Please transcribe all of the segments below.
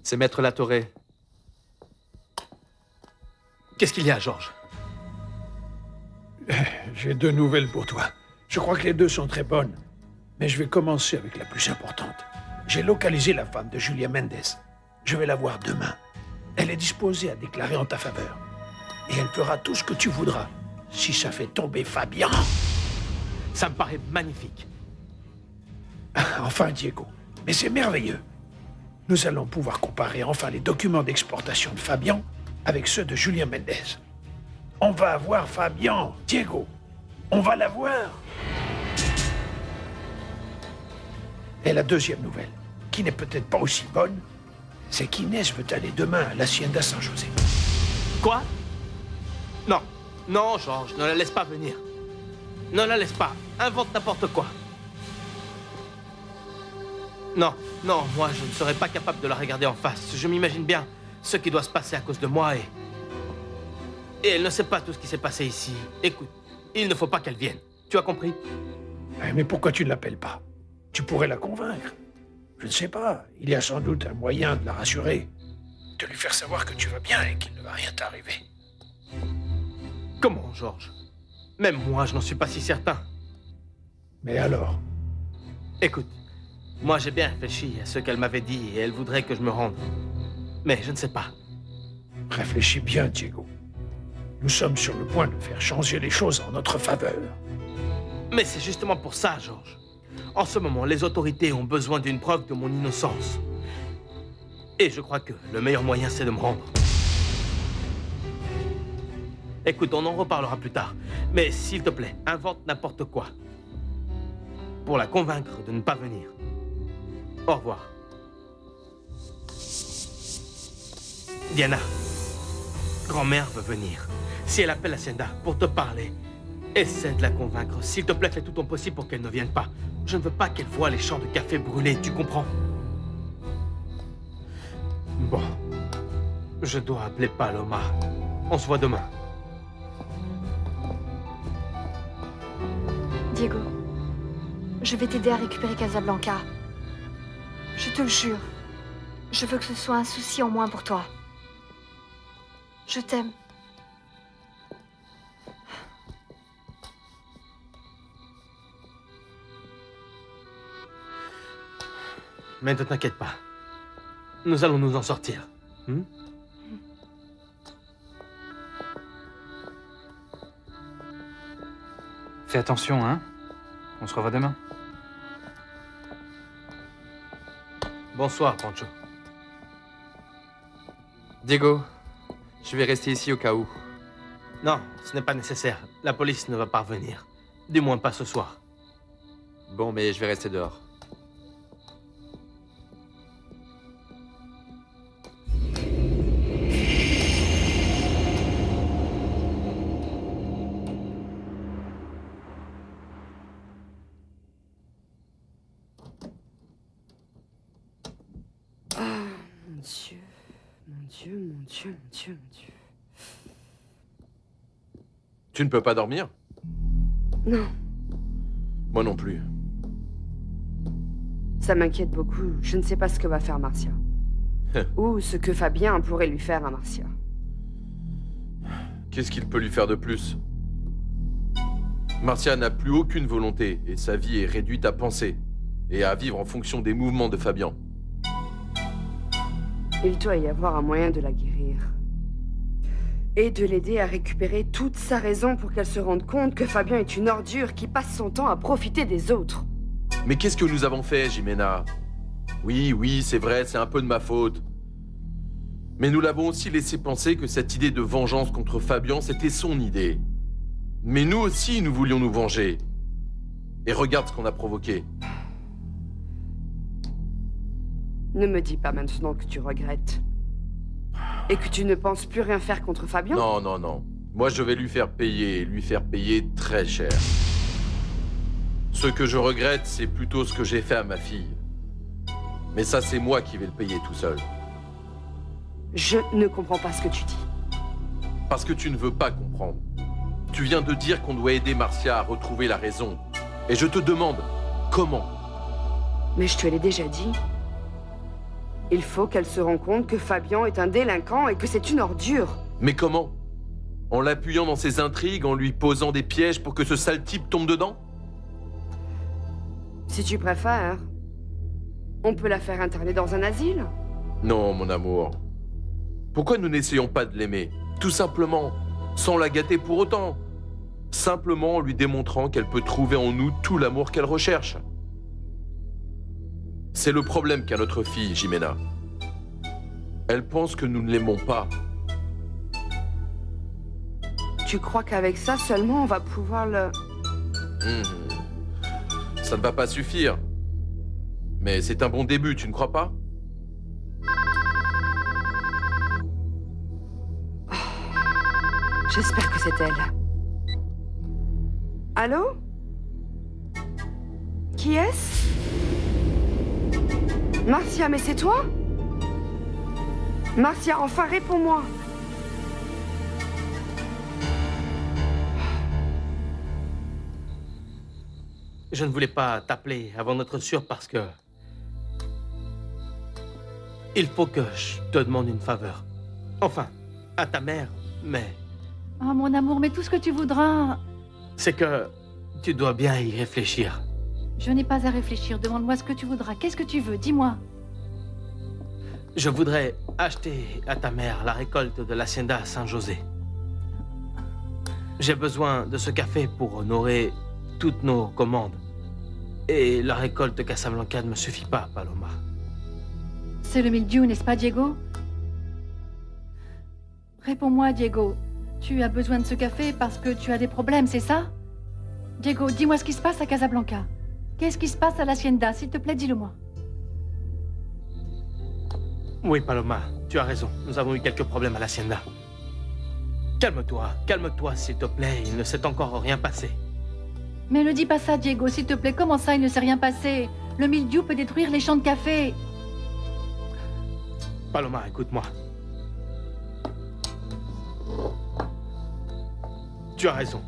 C'est Maître Latoré. Qu'est-ce qu'il y a, Georges? J'ai 2 nouvelles pour toi. Je crois que les 2 sont très bonnes. Mais je vais commencer avec la plus importante. J'ai localisé la femme de Julia Mendes. Je vais la voir demain. Elle est disposée à déclarer en ta faveur. Et elle fera tout ce que tu voudras. Si ça fait tomber Fabian... Ça me paraît magnifique. Enfin, Diego. Mais c'est merveilleux. Nous allons pouvoir comparer enfin les documents d'exportation de Fabian avec ceux de Julia Mendes. On va avoir Fabian, Diego. On va l'avoir. Et la deuxième nouvelle, qui n'est peut-être pas aussi bonne, c'est qu'Inès veut aller demain à l'Hacienda San José. Quoi? Non. Non, Georges, ne la laisse pas venir. Ne la laisse pas. Invente n'importe quoi. Non, non, moi, je ne serais pas capable de la regarder en face. Je m'imagine bien ce qui doit se passer à cause de moi et elle ne sait pas tout ce qui s'est passé ici. Écoute, il ne faut pas qu'elle vienne. Tu as compris? Mais pourquoi tu ne l'appelles pas? Tu pourrais la convaincre. Je ne sais pas. Il y a sans doute un moyen de la rassurer. De lui faire savoir que tu vas bien et qu'il ne va rien t'arriver. Comment, Georges? Même moi, je n'en suis pas si certain. Mais alors? Écoute, moi j'ai bien réfléchi à ce qu'elle m'avait dit et elle voudrait que je me rende. Mais je ne sais pas. Réfléchis bien, Diego. Nous sommes sur le point de faire changer les choses en notre faveur. Mais c'est justement pour ça, Georges. En ce moment, les autorités ont besoin d'une preuve de mon innocence. Et je crois que le meilleur moyen, c'est de me rendre. Écoute, on en reparlera plus tard. Mais s'il te plaît, invente n'importe quoi. Pour la convaincre de ne pas venir. Au revoir. Diana, grand-mère veut venir. Si elle appelle Hacienda pour te parler, essaie de la convaincre. S'il te plaît, fais tout ton possible pour qu'elle ne vienne pas. Je ne veux pas qu'elle voie les champs de café brûlés, tu comprends? Bon, je dois appeler Paloma. On se voit demain. Diego, je vais t'aider à récupérer Casablanca. Je te le jure. Je veux que ce soit un souci en moins pour toi. Je t'aime. Mais ne t'inquiète pas. Nous allons nous en sortir. Fais attention, hein? On se revoit demain. Bonsoir, Pancho. Diego, je vais rester ici au cas où. Non, ce n'est pas nécessaire. La police ne va pas revenir. Du moins pas ce soir. Bon, mais je vais rester dehors. Mon Dieu. Tu ne peux pas dormir? Non, Moi non plus. ça m'inquiète beaucoup. Je ne sais pas ce que va faire Marcia. Ou ce que Fabien pourrait lui faire à Marcia. Qu'est-ce qu'il peut lui faire de plus? Marcia n'a plus aucune volonté et sa vie est réduite à penser et à vivre en fonction des mouvements de Fabian. Il doit y avoir un moyen de la guérir. Et de l'aider à récupérer toute sa raison pour qu'elle se rende compte que Fabien est une ordure qui passe son temps à profiter des autres. Mais qu'est-ce que nous avons fait, Jimena? Oui, c'est vrai, c'est un peu de ma faute. Mais nous l'avons aussi laissé penser que cette idée de vengeance contre Fabian, c'était son idée. Mais nous aussi, nous voulions nous venger. Et regarde ce qu'on a provoqué. Ne me dis pas maintenant que tu regrettes. Et que tu ne penses plus rien faire contre Fabien? Non. Moi, je vais lui faire payer très cher. Ce que je regrette, c'est plutôt ce que j'ai fait à ma fille. Mais ça, c'est moi qui vais le payer tout seul. Je ne comprends pas ce que tu dis. Parce que tu ne veux pas comprendre. Tu viens de dire qu'on doit aider Marcia à retrouver la raison. Et je te demande, comment? Mais je te l'ai déjà dit. Il faut qu'elle se rende compte que Fabian est un délinquant et que c'est une ordure. Mais comment? En l'appuyant dans ses intrigues, en lui posant des pièges pour que ce sale type tombe dedans? Si tu préfères, on peut la faire interner dans un asile. Non, mon amour. Pourquoi nous n'essayons pas de l'aimer? Tout simplement, sans la gâter pour autant. Simplement en lui démontrant qu'elle peut trouver en nous tout l'amour qu'elle recherche. C'est le problème qu'a notre fille, Jimena. Elle pense que nous ne l'aimons pas. Tu crois qu'avec ça seulement on va pouvoir le... Ça ne va pas suffire. Mais c'est un bon début, tu ne crois pas? J'espère que c'est elle. Allô? Qui est-ce? Marcia, mais c'est toi? Marcia, enfin réponds-moi. Je ne voulais pas t'appeler avant d'être sûr parce que... Il faut que je te demande une faveur. Enfin, à ta mère, mais... Oh, mon amour, mais tout ce que tu voudras. C'est que tu dois bien y réfléchir. Je n'ai pas à réfléchir. Demande-moi ce que tu voudras. Qu'est-ce que tu veux? Dis-moi. Je voudrais acheter à ta mère la récolte de l'Hacienda Saint-José. J'ai besoin de ce café pour honorer toutes nos commandes. Et la récolte de Casablanca ne me suffit pas, Paloma. C'est le mildiou, n'est-ce pas, Diego? Réponds-moi, Diego. Tu as besoin de ce café parce que tu as des problèmes, c'est ça? Diego, dis-moi ce qui se passe à Casablanca. Qu'est-ce qui se passe à l'Hacienda? S'il te plaît, dis-le-moi. Oui, Paloma, tu as raison. Nous avons eu quelques problèmes à l'Hacienda. Calme-toi, s'il te plaît. Il ne s'est encore rien passé. Mais ne dis pas ça, Diego, s'il te plaît. Comment ça, il ne s'est rien passé? Le mildiou peut détruire les champs de café. Paloma, écoute-moi. Tu as raison.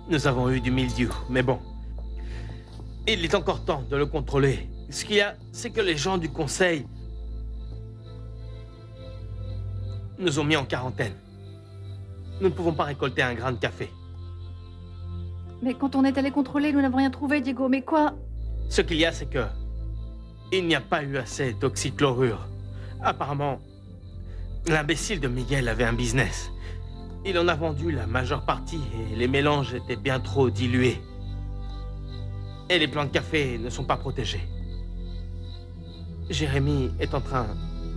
Nous avons eu du mildiou, mais bon. Il est encore temps de le contrôler. Ce qu'il y a, c'est que les gens du conseil nous ont mis en quarantaine. Nous ne pouvons pas récolter un grain de café. Mais quand on est allé contrôler, nous n'avons rien trouvé, Diego. Mais quoi? Ce qu'il y a, c'est que il n'y a pas eu assez d'oxychlorure. Apparemment, l'imbécile de Miguel avait un business. Il en a vendu la majeure partie et les mélanges étaient bien trop dilués. Et les plants de café ne sont pas protégés. Jérémy est en train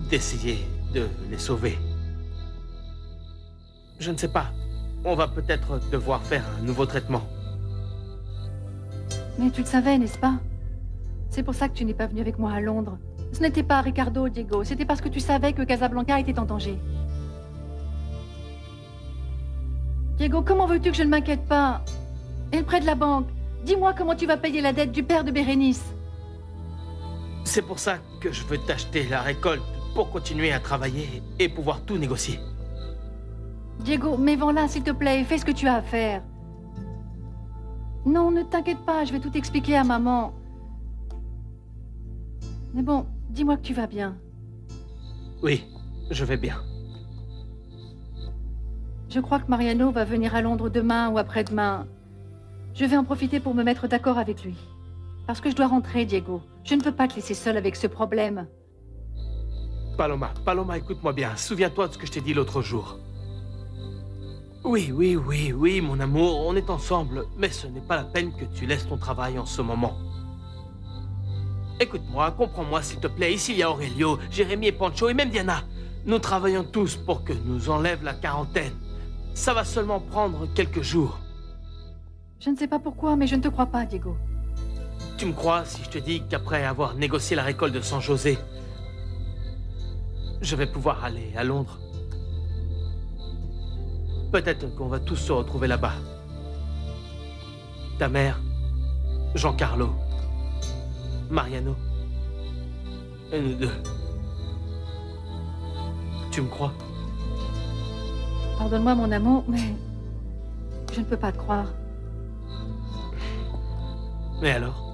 d'essayer de les sauver. Je ne sais pas. On va peut-être devoir faire un nouveau traitement. Mais tu le savais, n'est-ce pas? C'est pour ça que tu n'es pas venu avec moi à Londres. Ce n'était pas Ricardo, Diego. C'était parce que tu savais que Casablanca était en danger. Diego, comment veux-tu que je ne m'inquiète pas? Et le prêt de la banque? Dis-moi comment tu vas payer la dette du père de Bérénice. C'est pour ça que je veux t'acheter la récolte pour continuer à travailler et pouvoir tout négocier. Diego, mais vends-la, s'il te plaît, et fais ce que tu as à faire. Non, ne t'inquiète pas, je vais tout expliquer à maman. Mais bon, dis-moi que tu vas bien. Oui, je vais bien. Je crois que Mariano va venir à Londres demain ou après-demain. Je vais en profiter pour me mettre d'accord avec lui. Parce que je dois rentrer, Diego. Je ne peux pas te laisser seule avec ce problème. Paloma, écoute-moi bien. Souviens-toi de ce que je t'ai dit l'autre jour. Oui, mon amour, on est ensemble, mais ce n'est pas la peine que tu laisses ton travail en ce moment. Écoute-moi, comprends-moi s'il te plaît. Ici, il y a Aurelio, Jérémy et Pancho et même Diana. Nous travaillons tous pour que nous enlève la quarantaine. Ça va seulement prendre quelques jours. Je ne sais pas pourquoi, mais je ne te crois pas, Diego. Tu me crois si je te dis qu'après avoir négocié la récolte de San José, je vais pouvoir aller à Londres? Peut-être qu'on va tous se retrouver là-bas. Ta mère, Giancarlo, Mariano, et nous deux. Tu me crois? Pardonne-moi, mon amour, mais je ne peux pas te croire. Mais alors?